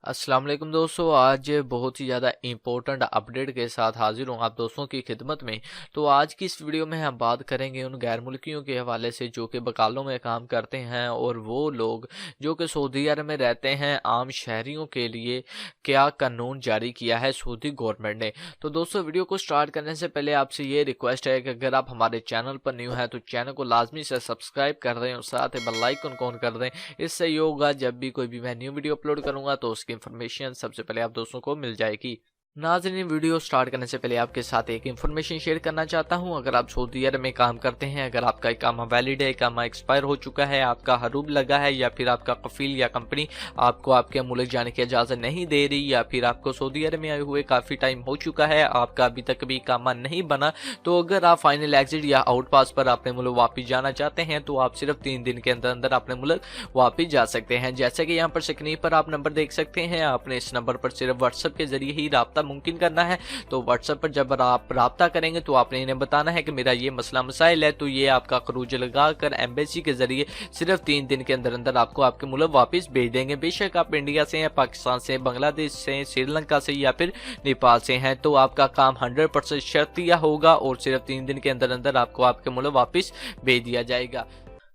अस्सलाम वालेकुम दोस्तों, आज बहुत ही ज़्यादा इम्पोर्टेंट अपडेट के साथ हाजिर हूँ आप दोस्तों की खिदमत में। तो आज की इस वीडियो में हम बात करेंगे उन गैर मुल्कियों के हवाले से जो कि बकालों में काम करते हैं और वो लोग जो कि सऊदी अरब में रहते हैं, आम शहरियों के लिए क्या कानून जारी किया है सऊदी गवर्नमेंट ने। तो दोस्तों वीडियो को स्टार्ट करने से पहले आपसे ये रिक्वेस्ट है कि अगर आप हमारे चैनल पर न्यू हैं तो चैनल को लाजमी से सब्सक्राइब कर दें और साथ ही बेल आइकन को ऑन कर दें। इससे ये होगा जब भी कोई भी मैं न्यू वीडियो अपलोड करूंगा तो उसकी इन्फॉर्मेशन सबसे पहले आप दोस्तों को मिल जाएगी। नाज़रीन, वीडियो स्टार्ट करने से पहले आपके साथ एक इन्फॉर्मेशन शेयर करना चाहता हूं। अगर आप सऊदी अरब में काम करते हैं, अगर आपका इकामा वैलिड है, इकामा एक्सपायर हो चुका है, आपका हरूब लगा है या फिर आपका कफील या कंपनी आपको आपके मुल्क जाने की इजाज़त नहीं दे रही या फिर आपको सऊदी अरब में आए हुए काफ़ी टाइम हो चुका है, आपका अभी तक भी इकामा नहीं बना, तो अगर आप फाइनल एग्जिट या आउट पास पर अपने मुल्क वापस जाना चाहते हैं तो आप सिर्फ 3 दिन के अंदर अंदर अपने मुल्क वापस जा सकते हैं। जैसे कि यहाँ पर स्क्रीन पर आप नंबर देख सकते हैं, आपने इस नंबर पर सिर्फ व्हाट्सएप के जरिए ही राब्ता मुमकिन करना है। तो व्हाट्सएप पर जब आप राब्ता करेंगे तो आपने इन्हें बताना है कि मेरा ये मसला मसाइल है, तो ये आपका खरूज लगाकर एम्बेसी के जरिए सिर्फ 3 दिन के अंदर अंदर आपको आपके मुल्क वापस भेज देंगे। बेशक आप इंडिया से हैं, पाकिस्तान से, बांग्लादेश से, श्रीलंका से या फिर नेपाल से हैं, तो आपका काम 100% शर्तिया होगा और सिर्फ 3 दिन के अंदर अंदर आपको आपके मुल्क वापस भेज दिया जाएगा।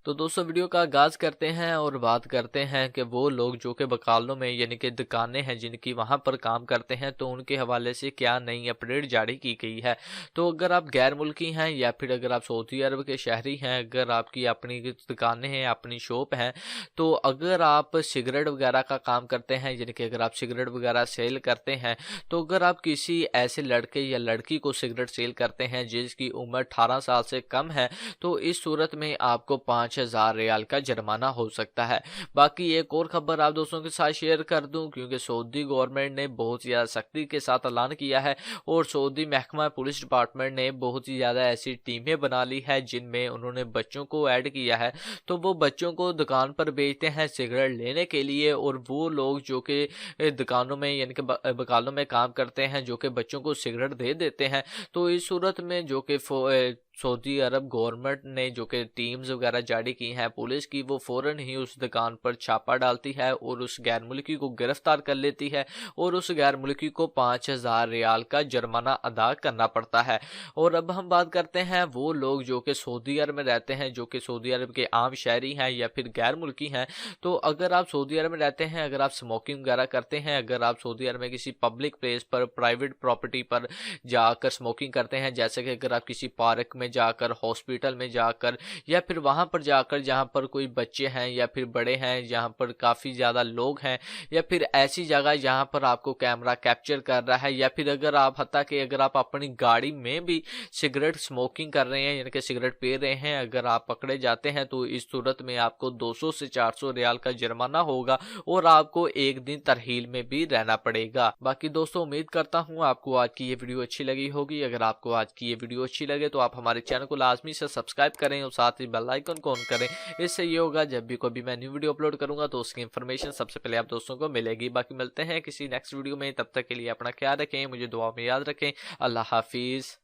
तो दोस्तों वीडियो का आगाज करते हैं और बात करते हैं कि वो लोग जो कि बकालों में यानी कि दुकानें हैं जिनकी वहां पर काम करते हैं तो उनके हवाले से क्या नई अपडेट जारी की गई है। तो अगर आप गैर मुल्की हैं या फिर अगर आप सऊदी अरब के शहरी हैं, अगर आपकी अपनी दुकानें हैं, अपनी शॉप हैं, तो अगर आप सिगरेट वगैरह का काम करते हैं यानी कि अगर आप सिगरेट वगैरह सेल करते हैं, तो अगर आप किसी ऐसे लड़के या लड़की को सिगरेट सेल करते हैं जिसकी उम्र 18 साल से कम है, तो इस सूरत में आपको 5,000 रियाल का जुर्माना हो सकता है। बाकी एक और खबर आप दोस्तों के साथ शेयर कर दूं, क्योंकि सऊदी गवर्नमेंट ने बहुत ज़्यादा सख्ती के साथ ऐलान किया है और सऊदी महकमा पुलिस डिपार्टमेंट ने बहुत ही ज़्यादा ऐसी टीमें बना ली है जिनमें उन्होंने बच्चों को ऐड किया है। तो वो बच्चों को दुकान पर भेजते हैं सिगरेट लेने के लिए और वो लोग जो कि दुकानों में यानी कि बकालों में काम करते हैं जो कि बच्चों को सिगरेट दे देते हैं। तो इस सूरत में जो कि सऊदी अरब गवर्नमेंट ने जो कि टीम्स वगैरह जारी की हैं पुलिस की, वो फ़ौरन ही उस दुकान पर छापा डालती है और उस गैर मुल्की को गिरफ्तार कर लेती है और उस गैर मुल्की को 5,000 रियाल का जुर्माना अदा करना पड़ता है। और अब हम बात करते हैं वो लोग जो कि सऊदी अरब में रहते हैं, जो कि सऊदी अरब के आम शहरी हैं या फिर गैर मुल्की हैं। तो अगर आप सऊदी अरब में रहते हैं, अगर आप स्मोकिंग वगैरह करते हैं, अगर आप सऊदी अरब में किसी पब्लिक प्लेस पर, प्राइवेट प्रॉपर्टी पर जाकर स्मोकिंग करते हैं, जैसे कि अगर आप किसी पार्क में जाकर, हॉस्पिटल में जाकर या फिर वहां पर जाकर जहां पर कोई बच्चे हैं या फिर बड़े हैं, जहां पर काफी ज्यादा लोग हैं, या फिर ऐसी जगह जहां पर आपको कैमरा कैप्चर कर रहा है, या फिर अगर आप हत्ता कि अगर आप अपनी गाड़ी में भी सिगरेट स्मोकिंग कर रहे हैं यानी कि सिगरेट पी रहे हैं, अगर आप पकड़े जाते हैं तो इस सूरत में आपको 200 से 400 रियाल का जुर्माना होगा और आपको एक दिन तरहील में भी रहना पड़ेगा। बाकी दोस्तों उम्मीद करता हूँ आपको आज की ये वीडियो अच्छी लगी होगी। अगर आपको आज की ये वीडियो अच्छी लगे तो आप हमारे चैनल को लाजमी से सब्सक्राइब करें और साथ ही बेल आइकन को ऑन करें। इससे ये होगा जब भी कोई भी मैं न्यू वीडियो अपलोड करूंगा तो उसकी इन्फॉर्मेशन सबसे पहले आप दोस्तों को मिलेगी। बाकी मिलते हैं किसी नेक्स्ट वीडियो में, तब तक के लिए अपना ख्याल रखें, मुझे दुआ में याद रखें। अल्लाह हाफिज।